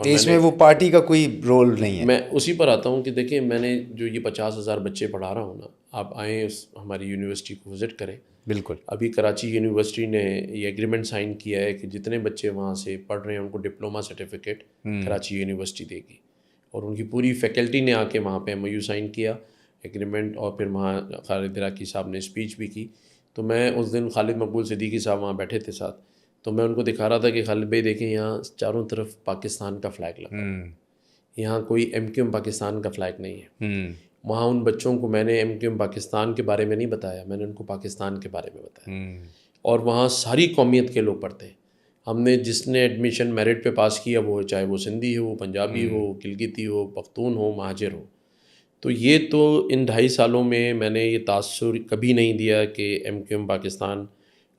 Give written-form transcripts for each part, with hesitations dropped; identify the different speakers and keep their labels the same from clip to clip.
Speaker 1: इसमें वो पार्टी का कोई रोल नहीं है।
Speaker 2: मैं उसी पर आता हूँ कि देखिए, मैंने जो ये 50,000 बच्चे पढ़ा रहा हूँ ना, आप आएँ हमारी यूनिवर्सिटी को विज़िट करें।
Speaker 1: बिल्कुल।
Speaker 2: अभी कराची यूनिवर्सिटी ने ये एग्रीमेंट साइन किया है कि जितने बच्चे वहाँ से पढ़ रहे हैं उनको डिप्लोमा सर्टिफिकेट कराची यूनिवर्सिटी देगी, और उनकी पूरी फैकल्टी ने आके वहाँ पे MOU साइन किया एग्रीमेंट, और फिर वहाँ खालिद इराकी साहब ने स्पीच भी की। तो मैं उस दिन खालिद मकबूल सिद्दीकी साहब वहाँ बैठे थे साथ, तो मैं उनको दिखा रहा था कि खालिद भाई देखें, यहाँ चारों तरफ पाकिस्तान का फ्लैग लगा हुआ है, यहाँ कोई MQM पाकिस्तान का फ्लैग नहीं है। वहाँ उन बच्चों को मैंने MQM पाकिस्तान के बारे में नहीं बताया, मैंने उनको पाकिस्तान के बारे में बताया। और वहाँ सारी कौमियत के लोग पढ़ते हैं। हमने जिसने एडमिशन मेरिट पे पास किया, वो चाहे वो सिंधी हो, पंजाबी हो, किलगिती हो, पख्तून हो, महाजिर हो। तो ये तो इन 2.5 सालों में मैंने ये तासुर कभी नहीं दिया कि MQM पाकिस्तान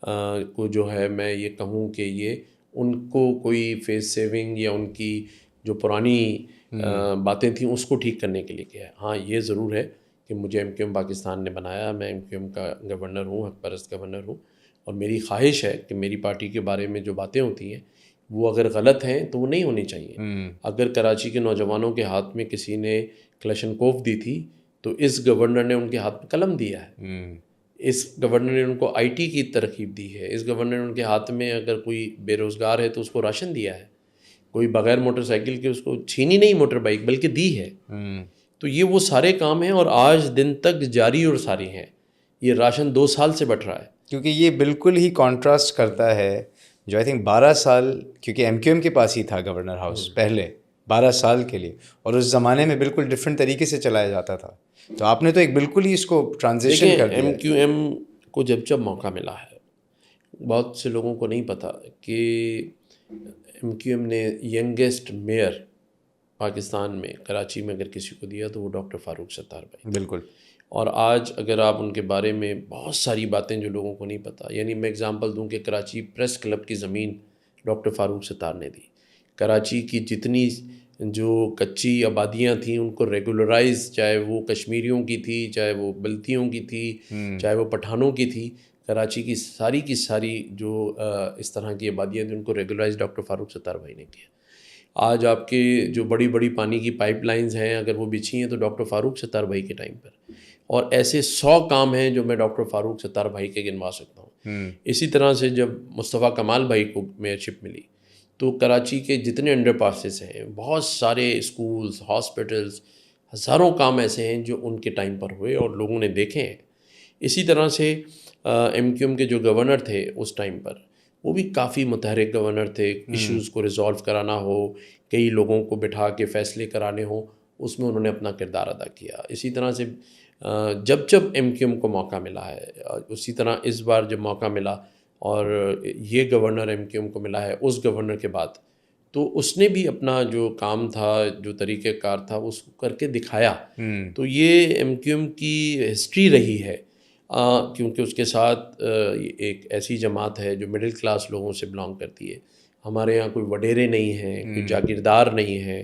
Speaker 2: को जो है मैं ये कहूँ कि ये उनको कोई फेस सेविंग या उनकी जो पुरानी बातें थी उसको ठीक करने के लिए किया है। हाँ, ये ज़रूर है कि मुझे MQM पाकिस्तान ने बनाया, मैं MQM का गवर्नर हूँ, हक परस्त गवर्नर हूँ, और मेरी ख्वाहिश है कि मेरी पार्टी के बारे में जो बातें होती हैं वो अगर गलत हैं तो वो नहीं होनी चाहिए। अगर कराची के नौजवानों के हाथ में किसी ने क्लशनकोफ दी थी तो इस गवर्नर ने उनके हाथ में कलम दिया है, इस गवर्नर ने उनको IT की तरकीब दी है, इस गवर्नर ने उनके हाथ में अगर कोई बेरोज़गार है तो उसको राशन दिया है, कोई बग़ैर मोटरसाइकिल के उसको छीनी नहीं मोटर बाइक बल्कि दी है। तो ये वो सारे काम हैं और आज दिन तक जारी और सारी हैं। ये राशन 2 साल से बट रहा है।
Speaker 1: क्योंकि ये बिल्कुल ही कॉन्ट्रास्ट करता है जो आई थिंक 12 साल, क्योंकि MQM के पास ही था गवर्नर हाउस पहले 12 साल के लिए, और उस ज़माने में बिल्कुल डिफरेंट तरीके से चलाया जाता था। तो आपने तो एक बिल्कुल ही इसको ट्रांजिशन कर दिया।
Speaker 2: MQM को जब मौका मिला है, बहुत से लोगों को नहीं पता कि MQM ने यंगेस्ट मेयर पाकिस्तान में कराची में अगर किसी को दिया तो वो डॉक्टर फ़ारूक सत्तार भाई।
Speaker 1: बिल्कुल।
Speaker 2: और आज अगर आप उनके बारे में बहुत सारी बातें जो लोगों को नहीं पता, यानी मैं एग्ज़ाम्पल दूं कि कराची प्रेस क्लब की ज़मीन डॉक्टर फ़ारूक सत्तार ने दी। कराची की जितनी जो कच्ची आबादियाँ थीं उनको रेगुलराइज, चाहे वो कश्मीरियों की थी, चाहे वो बल्तियों की थी, चाहे वो पठानों की थी, कराची की सारी जो इस तरह की आबादियाँ थी उनको रेगुलराइज डॉक्टर फ़ारूक सत्तार भाई ने किया। आज आपके जो बड़ी बड़ी पानी की पाइपलाइंस हैं अगर वो बिछी हैं तो डॉक्टर फ़ारूक सत्तार भाई के टाइम पर। और ऐसे 100 काम हैं जो मैं डॉक्टर फ़ारूक सत्तार भाई के गिनवा सकता हूँ। इसी तरह से जब मुस्तफ़ा कमाल भाई को मेयरशिप मिली तो कराची के जितने अंडरपासेस हैं, बहुत सारे स्कूल्स, हॉस्पिटल्स, हज़ारों काम ऐसे हैं जो उनके टाइम पर हुए और लोगों ने देखे हैं। इसी तरह से MQM के जो गवर्नर थे उस टाइम पर, वो भी काफ़ी मुतहरिक गवर्नर थे। इश्यूज़ को रिज़ॉल्व कराना हो, कई लोगों को बिठा के फ़ैसले कराने हो, उसमें उन्होंने अपना किरदार अदा किया। इसी तरह से जब MQM को मौका मिला है, उसी तरह इस बार जब मौका मिला और ये गवर्नर MQM को मिला है उस गवर्नर के बाद, तो उसने भी अपना जो काम था, जो तरीक़ेकार था, उसको करके दिखाया। तो ये MQM की हिस्ट्री रही है, क्योंकि उसके साथ एक ऐसी जमात है जो मिडिल क्लास लोगों से बिलोंग करती है। हमारे यहाँ कोई वडेरे नहीं हैं, कोई जागीरदार नहीं है,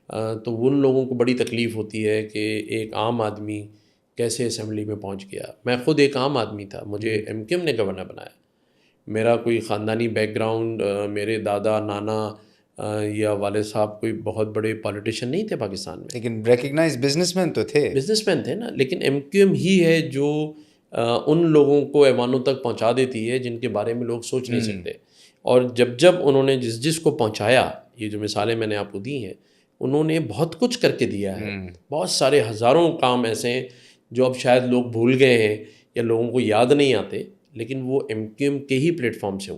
Speaker 2: तो उन लोगों को बड़ी तकलीफ़ होती है कि एक आम आदमी कैसे असेंबली में पहुँच गया। मैं ख़ुद एक आम आदमी था, मुझे MQM ने गवर्नर बनाया। मेरा कोई ख़ानदानी बैकग्राउंड, मेरे दादा नाना या वाले साहब कोई बहुत बड़े पॉलिटिशियन नहीं थे पाकिस्तान में,
Speaker 1: लेकिन रिकग्नाइज बिजनेसमैन तो थे।
Speaker 2: बिजनेसमैन थे ना। लेकिन MQM ही है जो उन लोगों को ऐवानों तक पहुंचा देती है जिनके बारे में लोग सोच नहीं सकते। और जब उन्होंने जिस को पहुंचाया, ये जो मिसालें मैंने आपको दी हैं, उन्होंने बहुत कुछ करके दिया है। बहुत सारे हज़ारों काम ऐसे हैं जो अब शायद लोग भूल गए हैं या लोगों को याद नहीं आते, लेकिन वो MQM के ही प्लेटफॉर्म से हुए।